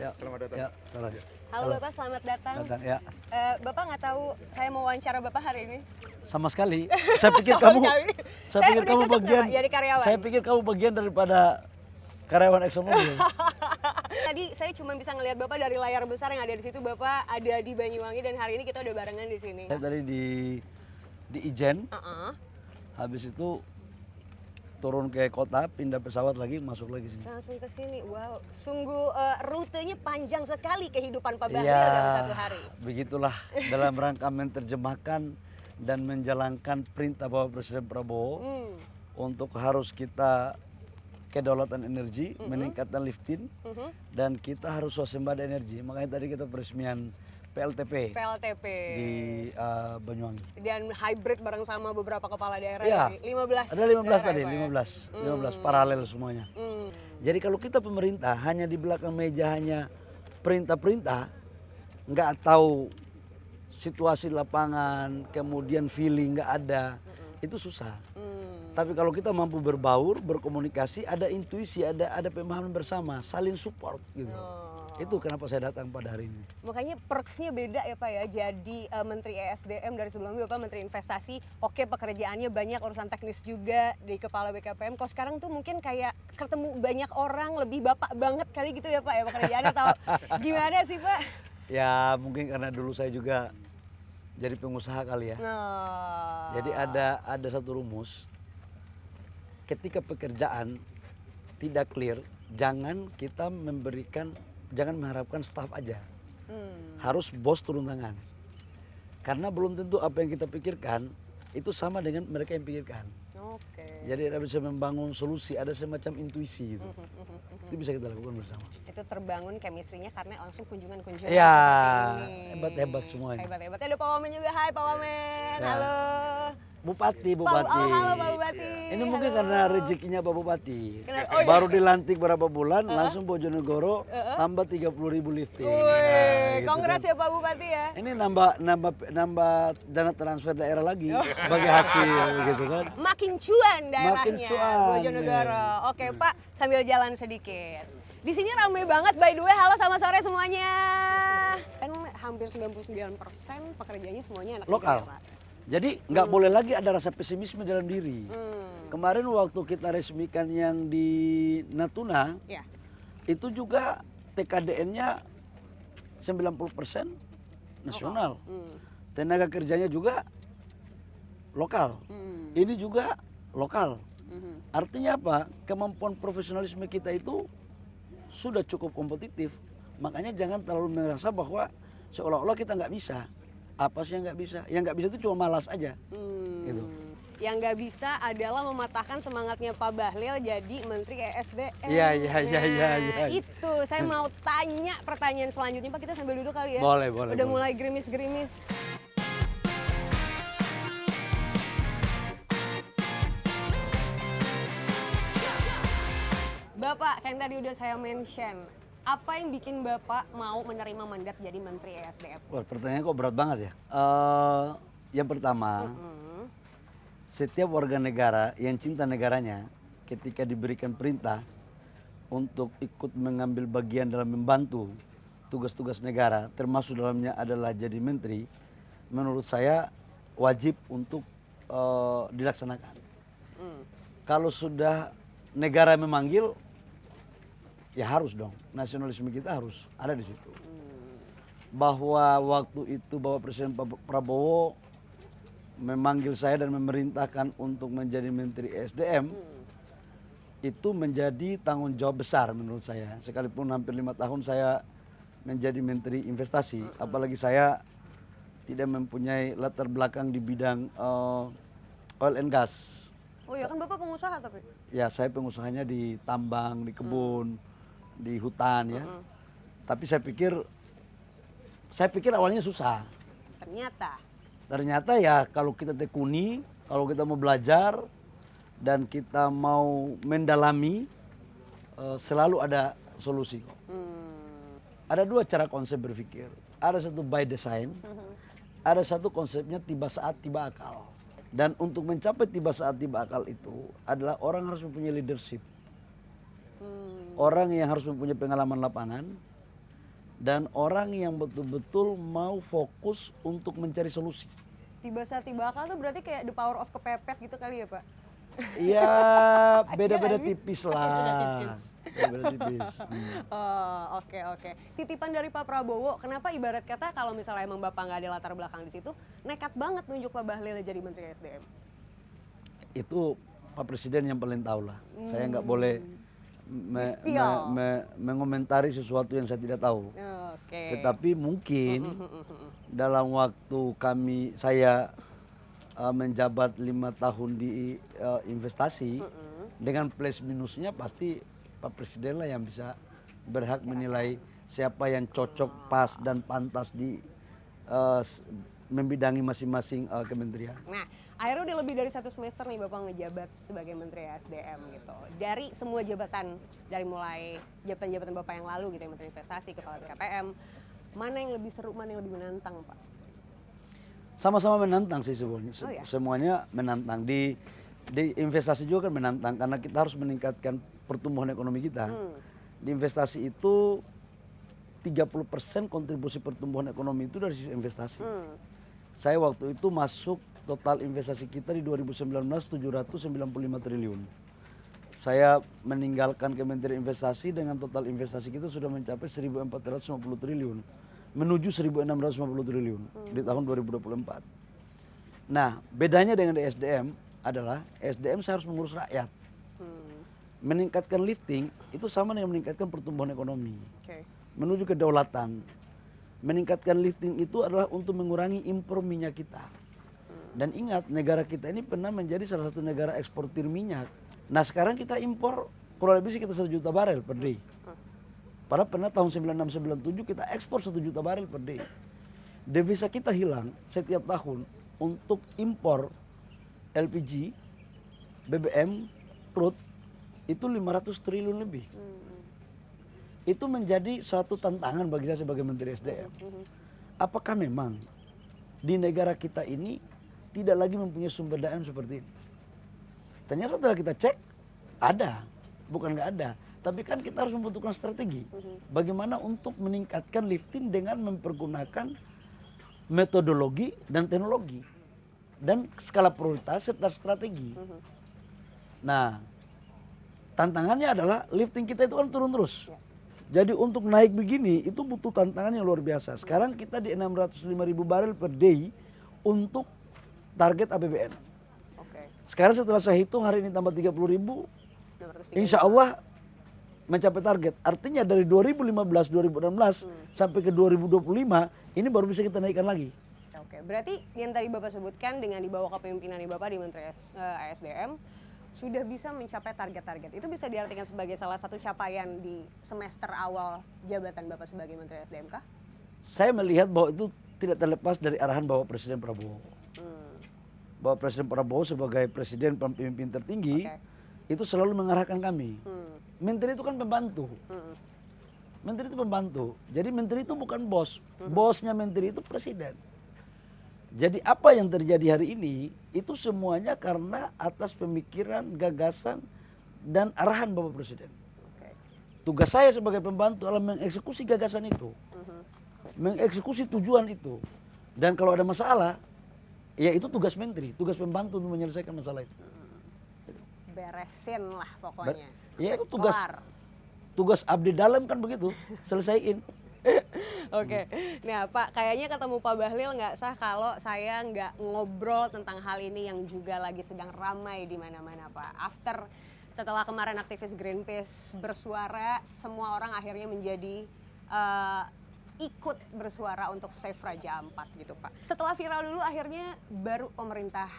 Ya. Selamat datang. Ya, selamat. Halo Bapak, selamat datang. Ya. Bapak nggak tahu saya mau wawancara Bapak hari ini? Sama sekali. Saya pikir kamu bagian. Jadi karyawan. Saya pikir kamu bagian daripada karyawan ExxonMobil. Tadi saya cuma bisa ngelihat Bapak dari layar besar yang ada di situ. Bapak ada di Banyuwangi dan hari ini kita udah barengan di sini. Saya tadi di Ijen. Habis itu turun ke kota, pindah pesawat lagi, masuk lagi sini. Langsung ke sini. Wow, sungguh rutenya panjang sekali kehidupan Pak Bahlil Ya, dalam satu hari. Begitulah dalam rangka menerjemahkan dan menjalankan perintah Bapak Presiden Prabowo untuk harus kita kedaulatan energi, meningkatkan lifting, dan kita harus swasembada energi. Makanya tadi kita peresmian PLTP di Banyuwangi. Dan hybrid bareng sama beberapa kepala daerah Ya, dari 15. Ada 15 tadi, 15 paralel semuanya. Jadi kalau kita pemerintah hanya di belakang meja hanya perintah-perintah, nggak tahu situasi lapangan, kemudian feeling nggak ada, itu susah. Tapi kalau kita mampu berbaur, berkomunikasi, ada intuisi, ada pemahaman bersama, saling support gitu. Itu kenapa saya datang pada hari ini. Makanya perksnya beda ya Pak ya. Jadi Menteri ESDM dari sebelumnya Bapak Menteri Investasi, oke pekerjaannya banyak, urusan teknis juga di Kepala BKPM. Kok sekarang tuh mungkin kayak ketemu banyak orang, lebih Bapak banget kali gitu ya Pak ya pekerjaannya, atau gimana sih Pak? Ya mungkin karena dulu saya juga jadi pengusaha kali ya. Jadi ada satu rumus, ketika pekerjaan tidak clear, jangan kita jangan mengharapkan staff aja. Harus bos turun tangan. Karena belum tentu apa yang kita pikirkan itu sama dengan mereka yang pikirkan. Jadi ada bisa membangun solusi, ada semacam intuisi gitu. Itu bisa kita lakukan bersama. Itu terbangun chemistry-nya karena langsung kunjungan-kunjungan ya, seperti ini. Hebat-hebat semuanya. Hebat-hebat. Ada Pak Wamen juga. Hai Pak Wamen. Ya. Halo. Bupati. Halo Pak Bupati. Ini mungkin karena rezekinya Pak Bupati. Baru dilantik berapa bulan, langsung Bojonegoro tambah 30.000 lifting. Gitu kongres kan. Ya Pak Bupati ya. Ini nambah dana transfer daerah lagi sebagai hasil gitu kan. Makin cuan daerahnya. Makin cuan, Bojonegoro. Ya. Oke Pak, sambil jalan sedikit. Di sini ramai banget, by the way. Halo, selamat sore semuanya. Kan hampir 99% pekerjaannya semuanya anak lokal. Jadi nggak boleh lagi ada rasa pesimisme dalam diri. Kemarin waktu kita resmikan yang di Natuna, itu juga TKDN-nya 90% nasional. Tenaga kerjanya juga lokal. Ini juga lokal. Artinya apa? Kemampuan profesionalisme kita itu sudah cukup kompetitif. Makanya jangan terlalu merasa bahwa seolah-olah kita nggak bisa. Apa sih yang nggak bisa? Yang nggak bisa itu cuma malas aja. Gitu. Yang nggak bisa adalah mematahkan semangatnya Pak Bahlil jadi Menteri ESDM. Iya. Itu saya mau tanya pertanyaan selanjutnya Pak, kita sambil duduk kali ya. Boleh. Udah mulai gerimis-gerimis. Bapak, yang tadi udah saya mention, apa yang bikin Bapak mau menerima mandat jadi Menteri ESDM? Wah, pertanyaannya kok berat banget ya. Yang pertama, setiap warga negara yang cinta negaranya ketika diberikan perintah untuk ikut mengambil bagian dalam membantu tugas-tugas negara, termasuk dalamnya adalah jadi menteri, menurut saya wajib untuk dilaksanakan. Kalau sudah negara memanggil, ya harus dong, nasionalisme kita harus ada di situ. Bahwa waktu itu Bapak Presiden Prabowo memanggil saya dan memerintahkan untuk menjadi Menteri SDM, itu menjadi tanggung jawab besar menurut saya. Sekalipun hampir 5 tahun saya menjadi Menteri Investasi, apalagi saya tidak mempunyai latar belakang di bidang oil and gas. Oh iya, kan Bapak pengusaha tapi? Ya, saya pengusahanya di tambang, di kebun, di hutan ya. Tapi saya pikir awalnya susah. Ternyata ya kalau kita tekuni, kalau kita mau belajar dan kita mau mendalami, selalu ada solusi kok. Ada dua cara konsep berpikir. Ada satu by design, ada satu konsepnya tiba saat tiba akal. Dan untuk mencapai tiba saat tiba akal itu adalah orang harus mempunyai leadership. Orang yang harus mempunyai pengalaman lapangan, dan orang yang betul-betul mau fokus untuk mencari solusi. Tiba saat tiba akal tuh berarti kayak the power of kepepet gitu kali ya Pak? Ya beda-beda Iya, tipis beda lah. tipis. Beda-beda tipis. Oh, oke. Titipan dari Pak Prabowo, kenapa ibarat kata kalau misalnya emang Bapak nggak ada latar belakang di situ, nekat banget nunjuk Pak Bahlil jadi Menteri SDM? Itu Pak Presiden yang paling tahu lah. Saya nggak boleh Di-spill. mengomentari sesuatu yang saya tidak tahu. Oke. Tetapi mungkin dalam waktu saya menjabat 5 tahun di investasi, dengan plus minusnya pasti Pak Presiden lah yang bisa berhak menilai siapa yang cocok, pas dan pantas di membidangi masing-masing kementerian. Nah, akhirnya udah lebih dari 1 semester nih Bapak ngejabat sebagai Menteri SDM gitu. Dari semua jabatan, dari mulai jabatan-jabatan Bapak yang lalu gitu, ya, Menteri Investasi, Kepala BKPM, mana yang lebih seru, mana yang lebih menantang Pak? Sama-sama menantang sih sebenarnya. Oh ya? Semuanya menantang. Di investasi juga kan menantang karena kita harus meningkatkan pertumbuhan ekonomi kita. Di investasi itu 30% kontribusi pertumbuhan ekonomi itu dari sisi investasi. Saya waktu itu masuk total investasi kita di 2019 795 triliun. Saya meninggalkan Kementerian Investasi dengan total investasi kita sudah mencapai 1.450 triliun. Menuju 1.650 triliun di tahun 2024. Nah, bedanya dengan di SDM adalah SDM saya harus mengurus rakyat. Meningkatkan lifting itu sama dengan meningkatkan pertumbuhan ekonomi. Oke. Menuju kedaulatan. Meningkatkan lifting itu adalah untuk mengurangi impor minyak kita. Dan ingat, negara kita ini pernah menjadi salah satu negara eksportir minyak. Nah, sekarang kita impor kurang lebih sekitar 1 juta barel per day. Padahal pernah tahun 96-97 kita ekspor 1 juta barel per day. Devisa kita hilang setiap tahun untuk impor LPG, BBM, crude itu 500 triliun lebih. Itu menjadi suatu tantangan bagi saya sebagai Menteri SDM. Apakah memang di negara kita ini tidak lagi mempunyai sumber daya seperti ini? Ternyata setelah kita cek, ada. Bukan nggak ada. Tapi kan kita harus membutuhkan strategi. Bagaimana untuk meningkatkan lifting dengan mempergunakan metodologi dan teknologi. Dan skala prioritas serta strategi. Nah, tantangannya adalah lifting kita itu kan turun terus. Jadi untuk naik begini itu butuh tantangan yang luar biasa. Sekarang kita di 605.000 barel per day untuk target APBN. Oke. Sekarang setelah saya hitung hari ini tambah 30.000, 630. insya Allah mencapai target. Artinya dari 2015-2016 sampai ke 2025 ini baru bisa kita naikkan lagi. Oke, berarti yang tadi Bapak sebutkan dengan dibawa kepemimpinan Bapak di Menteri ASDM sudah bisa mencapai target-target. Itu bisa diartikan sebagai salah satu capaian di semester awal jabatan Bapak sebagai Menteri SDM kah? Saya melihat bahwa itu tidak terlepas dari arahan Bapak Presiden Prabowo. Bapak Presiden Prabowo sebagai presiden pemimpin tertinggi itu selalu mengarahkan kami. Menteri itu kan pembantu. Menteri itu pembantu. Jadi menteri itu bukan bos. Bosnya menteri itu presiden. Jadi apa yang terjadi hari ini itu semuanya karena atas pemikiran, gagasan, dan arahan Bapak Presiden. Tugas saya sebagai pembantu adalah mengeksekusi gagasan itu. Mengeksekusi tujuan itu. Dan kalau ada masalah, ya itu tugas menteri, tugas pembantu untuk menyelesaikan masalah itu. Beresin lah pokoknya. Ya itu Kelar. tugas abdi dalam kan begitu, selesaiin. Oke, nah Pak, kayaknya ketemu Pak Bahlil nggak sah kalau saya nggak ngobrol tentang hal ini yang juga lagi sedang ramai di mana-mana Pak. Setelah kemarin aktivis Greenpeace bersuara, semua orang akhirnya menjadi ikut bersuara untuk save Raja Ampat gitu Pak. Setelah viral dulu akhirnya baru pemerintah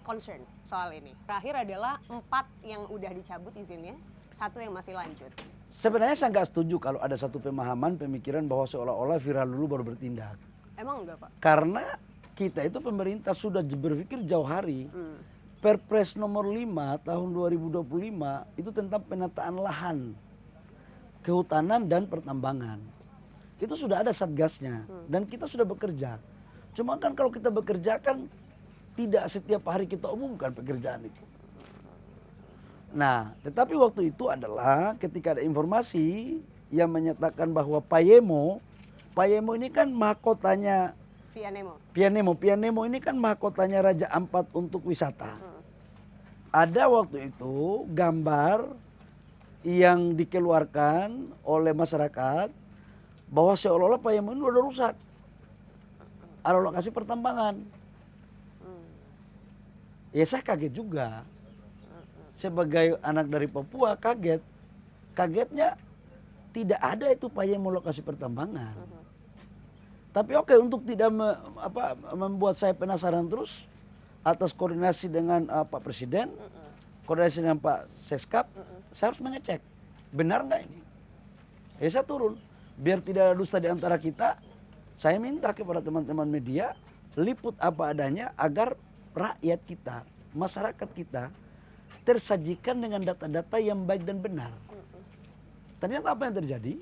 concern soal ini. Terakhir adalah 4 yang udah dicabut izinnya, 1 yang masih lanjut. Sebenarnya saya nggak setuju kalau ada satu pemahaman, pemikiran bahwa seolah-olah viral dulu baru bertindak. Emang enggak Pak? Karena kita itu pemerintah sudah berpikir jauh hari. Perpres nomor 5 tahun 2025 itu tentang penataan lahan, kehutanan dan pertambangan. Itu sudah ada satgasnya dan kita sudah bekerja. Cuma kan kalau kita bekerja kan tidak setiap hari kita umumkan pekerjaan itu. Nah, tetapi waktu itu adalah ketika ada informasi yang menyatakan bahwa Payemo ini kan mahkotanya Pianemo ini kan mahkotanya Raja Ampat untuk wisata. Ada waktu itu gambar yang dikeluarkan oleh masyarakat bahwa seolah-olah Payemo ini udah rusak. Ada lokasi pertambangan. Ya saya kaget juga. Sebagai anak dari Papua kaget. Kagetnya tidak ada itu Payemo lokasi pertambangan. Tapi oke, untuk tidak membuat saya penasaran terus atas koordinasi dengan Pak Presiden, koordinasi dengan Pak Seskap, saya harus mengecek benar nggak ini. Ya saya turun, biar tidak ada dusta di antara kita. Saya minta kepada teman-teman media liput apa adanya agar rakyat kita, masyarakat kita tersajikan dengan data-data yang baik dan benar. Ternyata apa yang terjadi?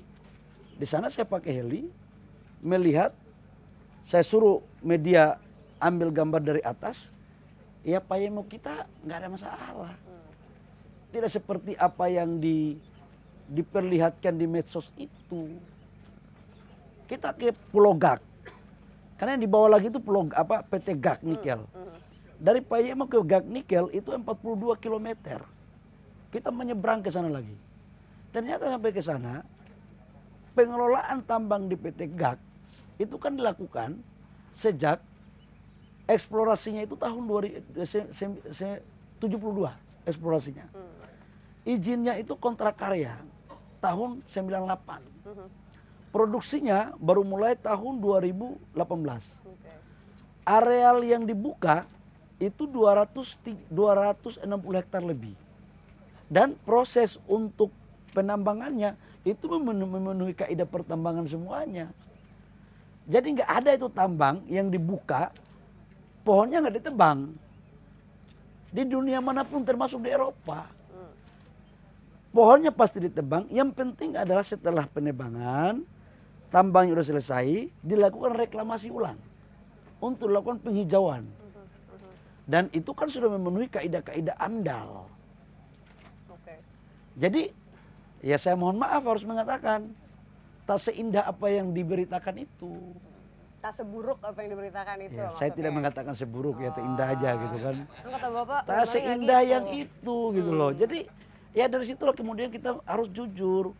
Di sana saya pakai heli, melihat, saya suruh media ambil gambar dari atas, ya Payemo kita nggak ada masalah. Tidak seperti apa yang diperlihatkan di medsos itu. Kita ke Pulau Gak, karena yang dibawa lagi itu PT Gak Nikel. Dari Payemo ke Gak Nikel itu 42 km. Kita menyeberang ke sana lagi. Ternyata sampai ke sana, pengelolaan tambang di PT Gak itu kan dilakukan sejak eksplorasinya itu tahun 72 eksplorasinya. Izinnya itu kontrak karya tahun 98. Produksinya baru mulai tahun 2018. Areal yang dibuka itu 260 hektar lebih. Dan proses untuk penambangannya itu memenuhi kaidah pertambangan semuanya. Jadi nggak ada itu tambang yang dibuka, pohonnya nggak ditebang. Di dunia manapun termasuk di Eropa. Pohonnya pasti ditebang, yang penting adalah setelah penebangan, tambangnya sudah selesai, dilakukan reklamasi ulang. Untuk dilakukan penghijauan. Dan itu kan sudah memenuhi kaidah-kaidah AMDAL. Jadi, ya saya mohon maaf harus mengatakan, tak seindah apa yang diberitakan itu. Tak seburuk apa yang diberitakan itu. Ya, saya tidak mengatakan seburuk, ya terindah aja gitu kan. Kata Bapak, tak seindah gitu. yang itu gitu loh. Jadi ya dari situlah kemudian kita harus jujur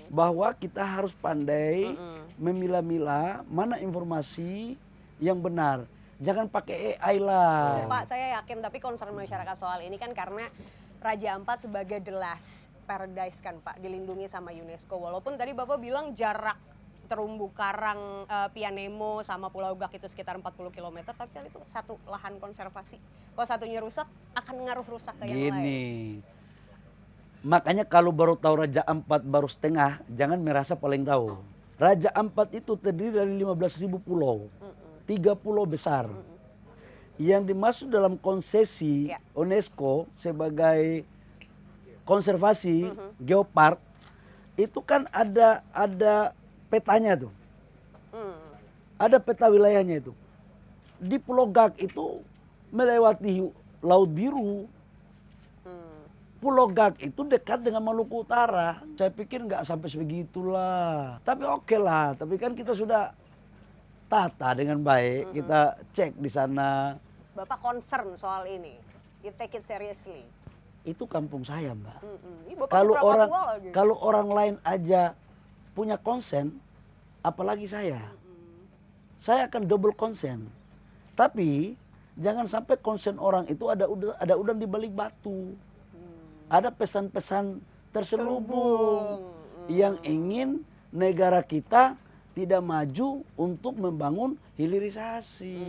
bahwa kita harus pandai memilah-milah mana informasi yang benar. Jangan pakai AI lah. Pak, saya yakin, tapi concern masyarakat soal ini kan karena Raja Ampat sebagai the last paradise kan Pak, dilindungi sama UNESCO. Walaupun tadi Bapak bilang jarak terumbu karang Pianemo sama Pulau Gak itu sekitar 40 km, tapi kan itu satu lahan konservasi. Kalau satunya rusak, akan ngaruh rusak ke yang lain. Makanya kalau baru tahu Raja Ampat baru setengah, jangan merasa paling tahu. Raja Ampat itu terdiri dari 15.000 pulau. 3 pulau besar. Yang dimasuk dalam konsesi UNESCO sebagai konservasi geopark itu kan ada petanya tuh. Ada peta wilayahnya itu. Di Pulau Gak itu melewati Laut Biru. Pulau Gak itu dekat dengan Maluku Utara. Saya pikir nggak sampai sebegitulah. Tapi oke lah. Tapi kan kita sudah tata dengan baik. Kita cek di sana. Bapak concern soal ini. You take it seriously. Itu kampung saya, Mbak. Gitu. Kalau orang lain aja punya konsen, apalagi saya. Saya akan double konsen. Tapi jangan sampai konsen orang itu ada udang di balik batu. Ada pesan-pesan terselubung yang ingin negara kita tidak maju untuk membangun hilirisasi.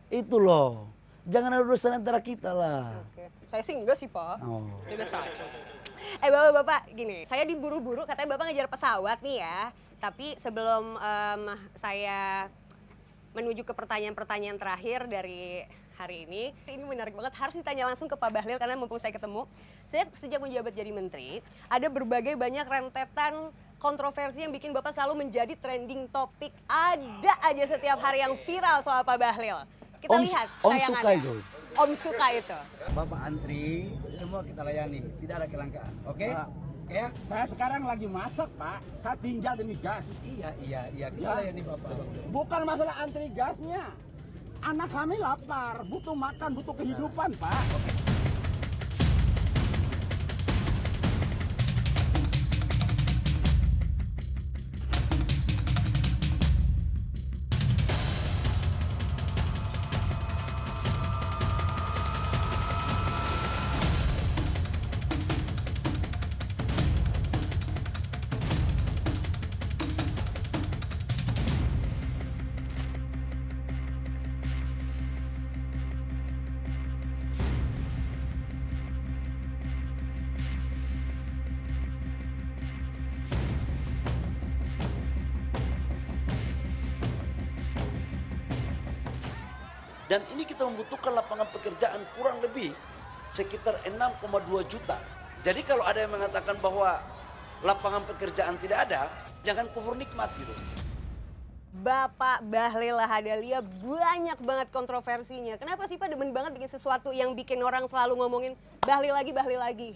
Itu loh. Jangan ada urusan antara kita lah. Saya sih enggak sih Pak. Juga saja. Bapak gini, saya diburu-buru katanya Bapak ngejar pesawat nih ya. Tapi sebelum saya menuju ke pertanyaan-pertanyaan terakhir dari hari ini menarik banget, harus ditanya langsung ke Pak Bahlil karena mumpung saya ketemu. Saya sejak menjabat jadi menteri, ada berbagai banyak rentetan kontroversi yang bikin Bapak selalu menjadi trending topik. Ada aja setiap hari yang viral soal Pak Bahlil. Kita lihat tayangannya. Om suka itu. Bapak antri, semua kita layani, tidak ada kelangkaan, oke? Ya, Saya sekarang lagi masak, Pak. Saya tinggal demi gas. iya. Kita layani Bapak. Bukan masalah antri gasnya. Anak kami lapar, butuh makan, butuh kehidupan, Pak. Dan ini kita membutuhkan lapangan pekerjaan kurang lebih sekitar 6,2 juta. Jadi kalau ada yang mengatakan bahwa lapangan pekerjaan tidak ada, jangan kufur nikmat gitu. Bapak Bahlil Lahadalia banyak banget kontroversinya. Kenapa sih Pak demen banget bikin sesuatu yang bikin orang selalu ngomongin Bahlil lagi, Bahlil lagi?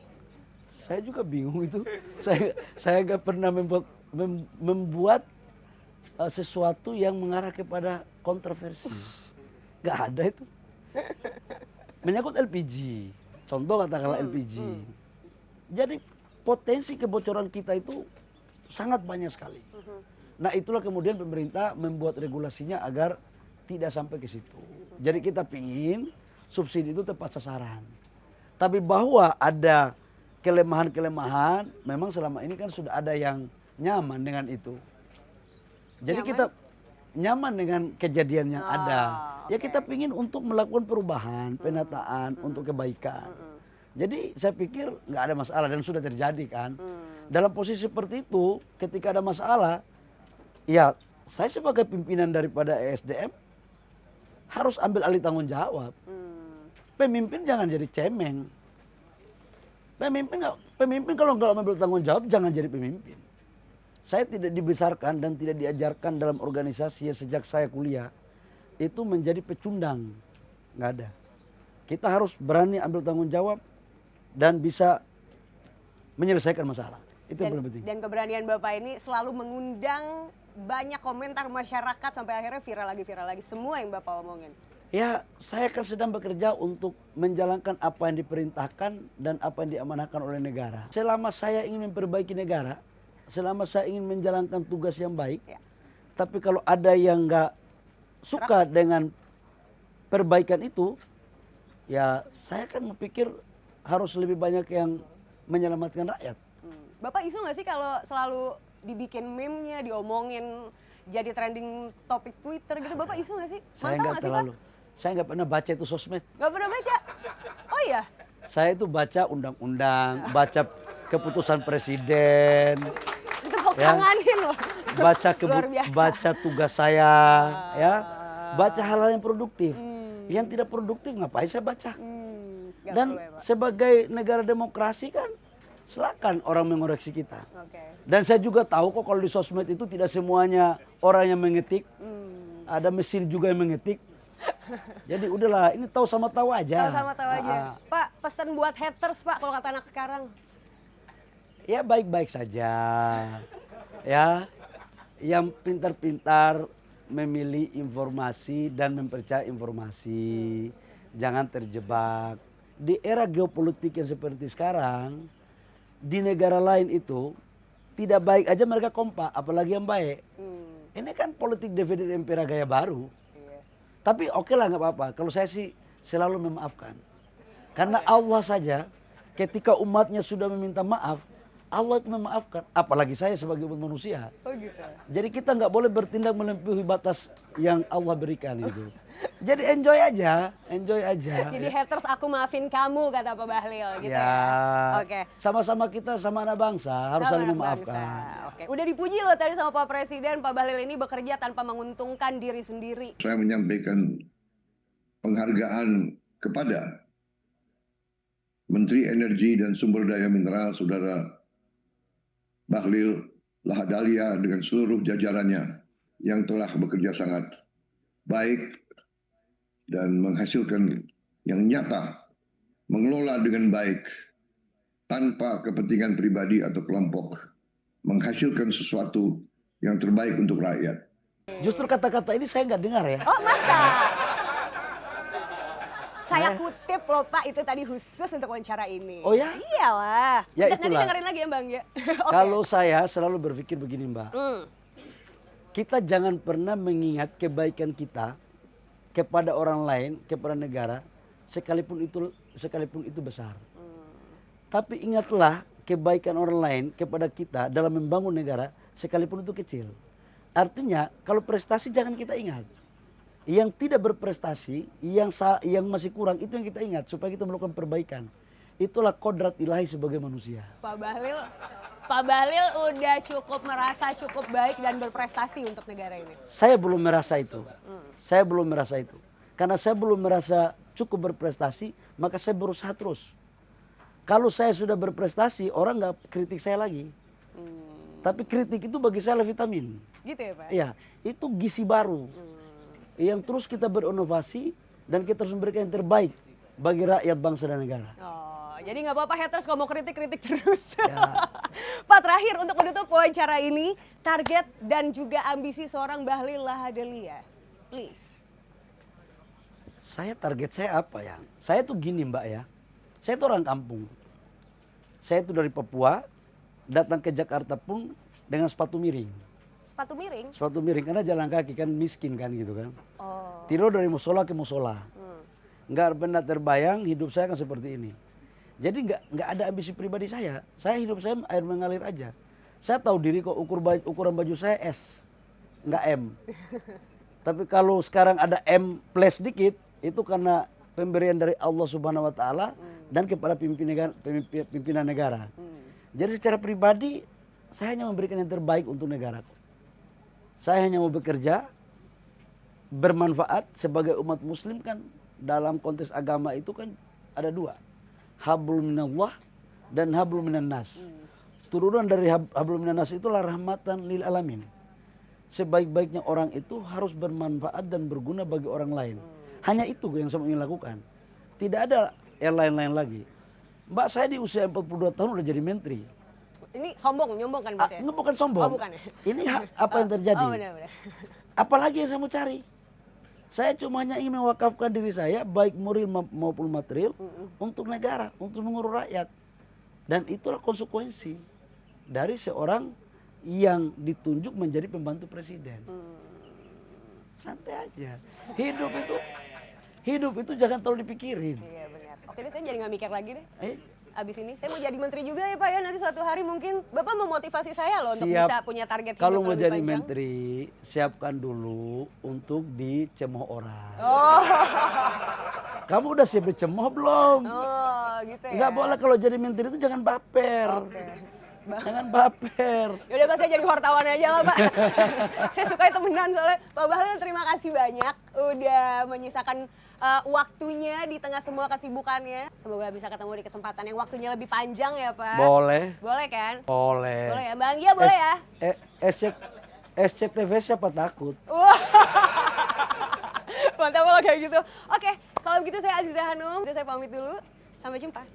Saya juga bingung itu. Saya nggak pernah membuat sesuatu yang mengarah kepada kontroversi. Nggak ada itu. Menyangkut LPG, contoh katakanlah LPG. Jadi potensi kebocoran kita itu sangat banyak sekali. Nah itulah kemudian pemerintah membuat regulasinya agar tidak sampai ke situ. Jadi kita pingin subsidi itu tepat sasaran. Tapi bahwa ada kelemahan-kelemahan, memang selama ini kan sudah ada yang nyaman dengan itu. Jadi Nyaman? kita nyaman dengan kejadian yang ada. Ya oke. kita pingin untuk melakukan perubahan, penataan untuk kebaikan. Jadi saya pikir nggak ada masalah dan sudah terjadi kan. Dalam posisi seperti itu, ketika ada masalah, ya saya sebagai pimpinan daripada ESDM harus ambil alih tanggung jawab. Pemimpin jangan jadi cemeng. Pemimpin kalau nggak ambil tanggung jawab jangan jadi pemimpin. Saya tidak dibesarkan dan tidak diajarkan dalam organisasi sejak saya kuliah itu menjadi pecundang, nggak ada. Kita harus berani ambil tanggung jawab dan bisa menyelesaikan masalah. Itu yang paling penting. Dan keberanian Bapak ini selalu mengundang banyak komentar masyarakat sampai akhirnya viral lagi semua yang Bapak omongin. Ya, saya kan sedang bekerja untuk menjalankan apa yang diperintahkan dan apa yang diamanahkan oleh negara. Selama saya ingin memperbaiki negara, selama saya ingin menjalankan tugas yang baik, Ya. tapi kalau ada yang nggak suka dengan perbaikan itu, ya saya kan berpikir harus lebih banyak yang menyelamatkan rakyat. Bapak isu nggak sih kalau selalu dibikin meme-nya, diomongin jadi trending topik Twitter gitu, Bapak isu nggak sih? Saya Mantap nggak nggak sih Pak? terlalu. Saya nggak pernah baca itu sosmed. Nggak pernah baca? Oh iya? Saya itu baca undang-undang, baca keputusan presiden, Itu kok kangenin loh. baca Luar biasa. baca tugas saya, ya, baca hal-hal yang produktif. Yang tidak produktif ngapain saya baca? Nggak Dan perlu ya, Pak? sebagai negara demokrasi kan, silakan orang mengoreksi kita. Oke. Dan saya juga tahu kok kalau di sosmed itu tidak semuanya orang yang mengetik, ada mesin juga yang mengetik. Jadi udahlah, ini tahu sama tahu aja. Sama-sama tahu aja. Pak, pesan buat haters Pak kalau kata anak sekarang. Ya baik-baik saja. Ya, yang pintar-pintar memilih informasi dan mempercayai informasi. Jangan terjebak. Di era geopolitik yang seperti sekarang, di negara lain itu tidak baik aja mereka kompak, apalagi yang baik. Ini kan politik divided impera gaya baru. Tapi oke lah nggak apa-apa. Kalau saya sih selalu memaafkan. Karena Allah saja ketika umatnya sudah meminta maaf, Allah itu memaafkan. Apalagi saya sebagai umat manusia. Oh gitu. Jadi kita nggak boleh bertindak melebihi batas yang Allah berikan itu. Jadi enjoy aja. Jadi haters aku maafin kamu kata Pak Bahlil gitu ya. Oke. Sama-sama kita sama anak bangsa harus Sama saling anak memaafkan. bangsa. Oke, udah dipuji loh tadi sama Pak Presiden, Pak Bahlil ini bekerja tanpa menguntungkan diri sendiri. Saya menyampaikan penghargaan kepada Menteri Energi dan Sumber Daya Mineral Saudara Bahlil Lahadalia dengan seluruh jajarannya yang telah bekerja sangat baik dan menghasilkan yang nyata, mengelola dengan baik tanpa kepentingan pribadi atau kelompok, menghasilkan sesuatu yang terbaik untuk rakyat. Justru kata-kata ini saya nggak dengar ya. Oh masa? Saya kutip loh Pak, itu tadi khusus untuk wawancara ini. Oh ya? Iyalah. Ya, Nanti itulah. dengerin lagi ya Bang ya. Oke. Kalau saya selalu berpikir begini Mbak. Kita jangan pernah mengingat kebaikan kita kepada orang lain, kepada negara, sekalipun itu besar. Tapi ingatlah kebaikan orang lain kepada kita dalam membangun negara, sekalipun itu kecil. Artinya kalau prestasi jangan kita ingat. Yang tidak berprestasi, yang masih kurang, itu yang kita ingat supaya kita melakukan perbaikan. Itulah kodrat ilahi sebagai manusia. Pak Bahlil udah cukup merasa cukup baik dan berprestasi untuk negara ini. Saya belum merasa itu. Saya belum merasa itu. Karena saya belum merasa cukup berprestasi, maka saya berusaha terus. Kalau saya sudah berprestasi, orang nggak kritik saya lagi. Tapi kritik itu bagi saya vitamin. Gitu ya Pak? Iya, itu gizi baru. Yang terus kita berinovasi dan kita harus memberikan yang terbaik bagi rakyat, bangsa dan negara. Oh, jadi nggak apa-apa haters kalau mau kritik terus. Ya. Pak terakhir untuk menutup wawancara ini, target dan juga ambisi seorang Bahlil Lahadalia. Please. Target saya apa ya? Saya tuh gini Mbak ya. Saya tuh orang kampung. Saya tuh dari Papua, datang ke Jakarta pun dengan sepatu miring. Sepatu miring? Sepatu miring karena jalan kaki kan miskin kan gitu kan. Oh. Tidur dari musola ke musola. Nggak pernah terbayang hidup saya kan seperti ini. Jadi nggak ada ambisi pribadi saya. Saya hidup saya air mengalir aja. Saya tahu diri kok ukuran baju saya S, nggak M. Tapi kalau sekarang ada M plus sedikit, itu karena pemberian dari Allah Subhanahu Wa Taala dan kepada pimpinan negara. Jadi secara pribadi saya hanya memberikan yang terbaik untuk negara. Saya hanya mau bekerja, bermanfaat sebagai umat muslim kan dalam konteks agama itu kan ada dua. Hablum minallah dan hablum minan nas. Turunan dari hablum minan nas itulah rahmatan lil alamin. Sebaik-baiknya orang itu harus bermanfaat dan berguna bagi orang lain. Hanya itu yang saya ingin lakukan. Tidak ada yang lain-lain lagi. Mbak, saya di usia 42 tahun udah jadi menteri. Ini nyombong kan berarti ya? Enggak, bukan sombong. Oh bukan ya? Ini apa yang terjadi. Oh benar-benar. Apalagi yang saya mau cari. Saya cuma hanya ingin mewakafkan diri saya, baik moral maupun material, untuk negara, untuk mengurus rakyat. Dan itulah konsekuensi dari seorang yang ditunjuk menjadi pembantu presiden. Santai aja. Hidup itu jangan terlalu dipikirin. Iya benar. Oke deh, saya jadi nggak mikir lagi deh. Abis ini saya mau jadi menteri juga ya Pak ya, nanti suatu hari mungkin Bapak memotivasi saya loh untuk bisa punya target hidup kalau mau lebih jadi panjang. menteri, siapkan dulu untuk dicemooh orang. Oh. Kamu udah siap dicemooh belum? Oh gitu ya. Nggak boleh kalau jadi menteri itu jangan baper. Oke. Jangan baper. Yaudah Pak, saya jadi wartawan aja lah Pak. Saya suka temenan soalnya. Pak Bahlil terima kasih banyak udah menyisakan waktunya di tengah semua kesibukannya. Semoga bisa ketemu di kesempatan yang waktunya lebih panjang ya Pak. Boleh. Boleh kan? Boleh. Boleh ya Bang Gia, boleh ya? SCTV siapa takut? Wah. Mantap kalau kayak gitu. Oke, kalau begitu saya Aziza Hanum, saya pamit dulu. Sampai jumpa.